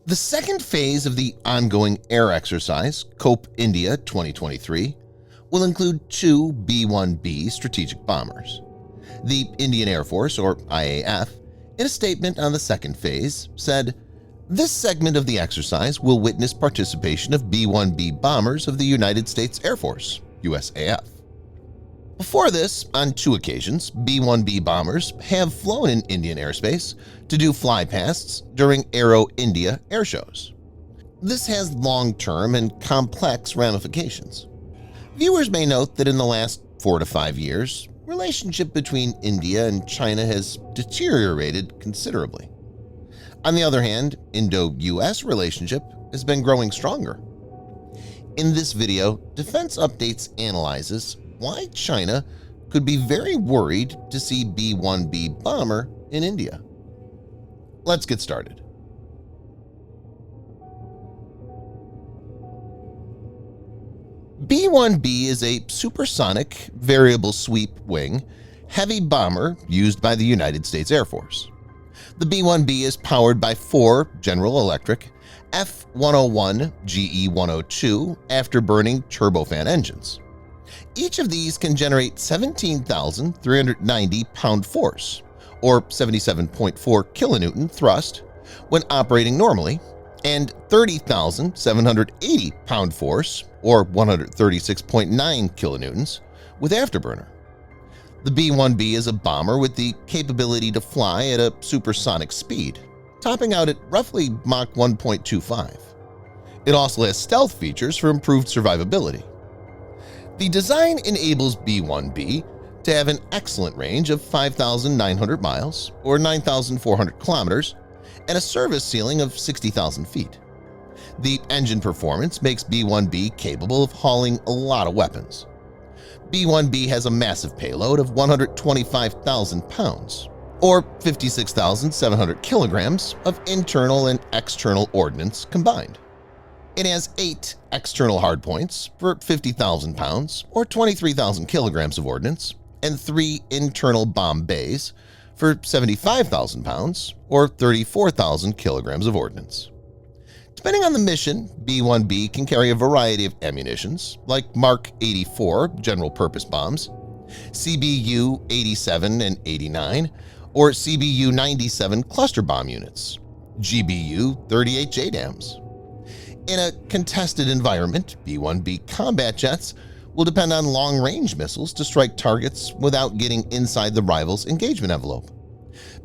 The second phase of the ongoing air exercise, COPE India 2023, will include two B-1B strategic bombers. The Indian Air Force, or IAF, in a statement on the second phase, said, "This segment of the exercise will witness participation of B-1B bombers of the United States Air Force, USAF." Before this, on two occasions, B-1B bombers have flown in Indian airspace to do flypasts during Aero India airshows. This has long-term and complex ramifications. Viewers may note that in the last 4 to 5 years, relationship between India and China has deteriorated considerably. On the other hand, Indo-US relationship has been growing stronger. In this video, Defense Updates analyzes why China could be very worried to see B-1B bomber in India. Let's get started. B-1B is a supersonic, variable sweep wing, heavy bomber used by the United States Air Force. The B-1B is powered by 4 General Electric F-101 GE-102 afterburning turbofan engines. Each of these can generate 17,390 pound force, or 77.4 kilonewton thrust, when operating normally, and 30,780 pound force, or 136.9 kilonewtons, with afterburner. The B-1B is a bomber with the capability to fly at a supersonic speed, topping out at roughly Mach 1.25. It also has stealth features for improved survivability. The design enables B-1B to have an excellent range of 5,900 miles, or 9,400 kilometers, and a service ceiling of 60,000 feet. The engine performance makes B-1B capable of hauling a lot of weapons. B-1B has a massive payload of 125,000 pounds, or 56,700 kilograms of internal and external ordnance combined. It has 8 external hardpoints for 50,000 pounds, or 23,000 kilograms of ordnance, and 3 internal bomb bays for 75,000 pounds, or 34,000 kilograms of ordnance. Depending on the mission, B-1B can carry a variety of ammunitions like Mark 84 general-purpose bombs, CBU 87 and 89, or CBU 97 cluster bomb units, GBU 38 JDAMs. In a contested environment, B-1B combat jets will depend on long-range missiles to strike targets without getting inside the rival's engagement envelope.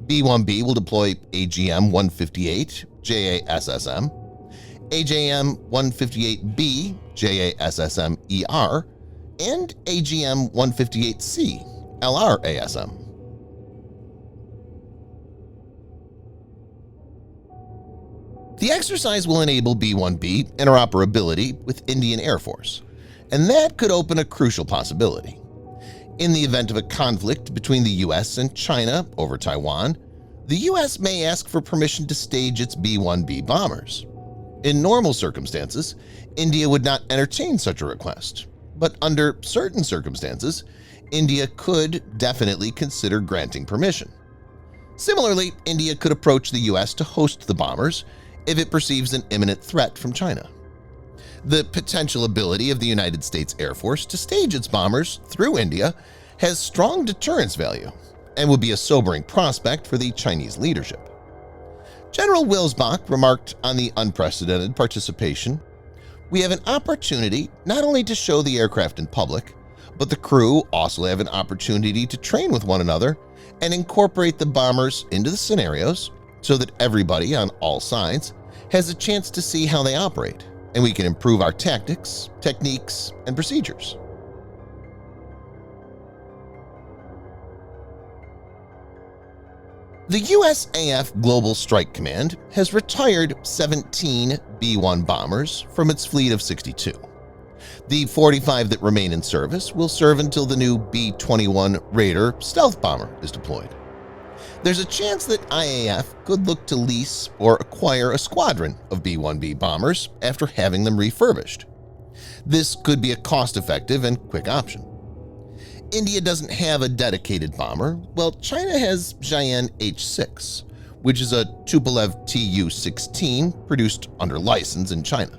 B-1B will deploy AGM-158 JASSM, AJM-158B JASSM-ER, and AGM-158C LRASM. The exercise will enable B-1B interoperability with Indian Air Force, and that could open a crucial possibility. In the event of a conflict between the US and China over Taiwan, the US may ask for permission to stage its B-1B bombers. In normal circumstances, India would not entertain such a request, but under certain circumstances, India could definitely consider granting permission. Similarly, India could approach the US to host the bombers if it perceives an imminent threat from China. The potential ability of the United States Air Force to stage its bombers through India has strong deterrence value and would be a sobering prospect for the Chinese leadership. General Wilsbach remarked on the unprecedented participation, "We have an opportunity not only to show the aircraft in public, but the crew also have an opportunity to train with one another and incorporate the bombers into the scenarios so that everybody on all sides has a chance to see how they operate, and we can improve our tactics, techniques, and procedures." The USAF Global Strike Command has retired 17 B-1 bombers from its fleet of 62. The 45 that remain in service will serve until the new B-21 Raider stealth bomber is deployed. There's a chance that IAF could look to lease or acquire a squadron of B-1B bombers after having them refurbished. This could be a cost-effective and quick option. India doesn't have a dedicated bomber, while China has Cheyenne H-6, which is a Tupolev Tu-16 produced under license in China.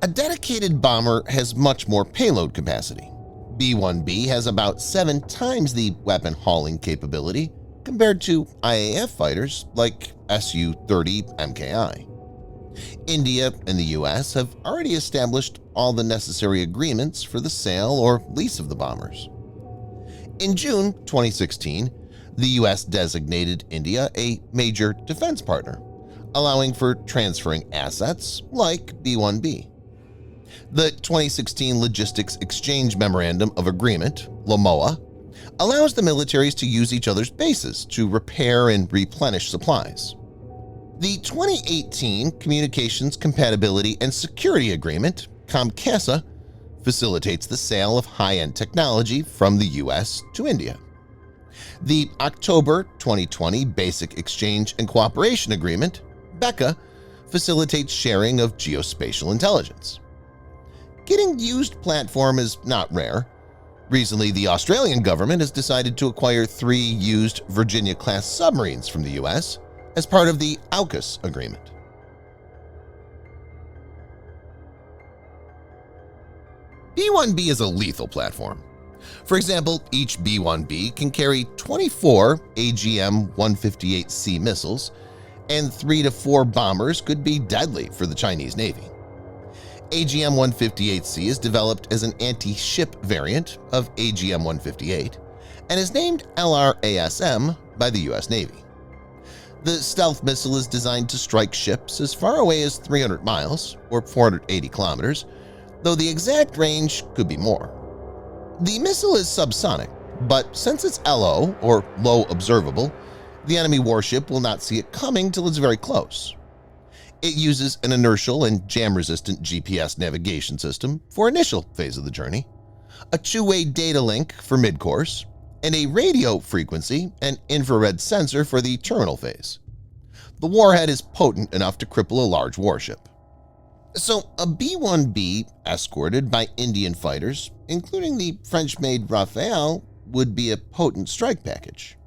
A dedicated bomber has much more payload capacity. B-1B has about 7 times the weapon hauling capability compared to IAF fighters like Su-30 MKI. India and the US have already established all the necessary agreements for the sale or lease of the bombers. In June 2016, the US designated India a major defense partner, allowing for transferring assets like B-1B. The 2016 Logistics Exchange Memorandum of Agreement, LOMOA, allows the militaries to use each other's bases to repair and replenish supplies. The 2018 Communications Compatibility and Security Agreement, COMCASA, facilitates the sale of high-end technology from the US to India. The October 2020 Basic Exchange and Cooperation Agreement, BECA, facilitates sharing of geospatial intelligence. Getting used platform is not rare. Recently, the Australian government has decided to acquire 3 used Virginia-class submarines from the US as part of the AUKUS agreement. B-1B is a lethal platform. For example, each B-1B can carry 24 AGM-158C missiles, and 3 to 4 bombers could be deadly for the Chinese Navy. AGM-158C is developed as an anti-ship variant of AGM-158 and is named LRASM by the US Navy. The stealth missile is designed to strike ships as far away as 300 miles or 480 kilometers, though the exact range could be more. The missile is subsonic, but since it's LO, or low observable, the enemy warship will not see it coming till it's very close. It uses an inertial and jam-resistant GPS navigation system for initial phase of the journey, a two-way data link for mid-course, and a radio frequency and infrared sensor for the terminal phase. The warhead is potent enough to cripple a large warship. So a B-1B escorted by Indian fighters, including the French-made Rafale, would be a potent strike package.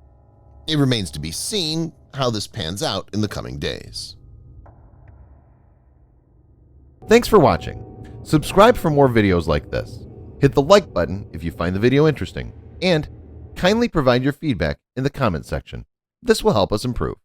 It remains to be seen how this pans out in the coming days. Thanks for watching. Subscribe for more videos like this. Hit the like button if you find the video interesting, and kindly provide your feedback in the comment section. This will help us improve.